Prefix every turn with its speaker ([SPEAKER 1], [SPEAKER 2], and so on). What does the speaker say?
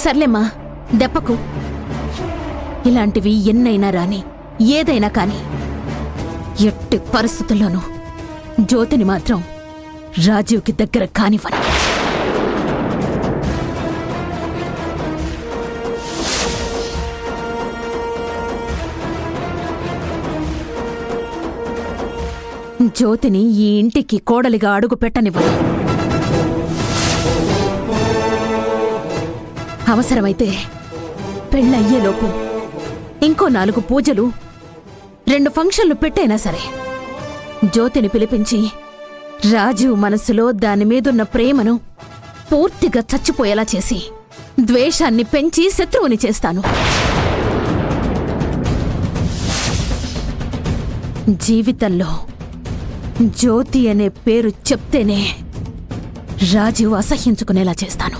[SPEAKER 1] సర్లేమ్మా, దెప్పకు. ఇలాంటివి ఎన్నైనా రాని, ఏదైనా కాని ఎట్టి పరిస్థితుల్లోనూ జ్యోతిని మాత్రం రాజీవ్కి దగ్గర కానివ్వను. జ్యోతిని ఈ ఇంటికి కోడలిగా అడుగు పెట్టనివ్వను. అవసరమైతే పెళ్ళయ్యేలోపు ఇంకో 4 పూజలు 2 ఫంక్షన్లు పెట్టైనా సరే జ్యోతిని పిలిపించి రాజీవ్ మనసులో దాని మీదున్న ప్రేమను పూర్తిగా చచ్చిపోయేలా చేసి ద్వేషాన్ని పెంచి శత్రువుని చేస్తాను. జీవితంలో జ్యోతి అనే పేరు చెప్తేనే రాజీవ్ అసహ్యించుకునేలా చేస్తాను.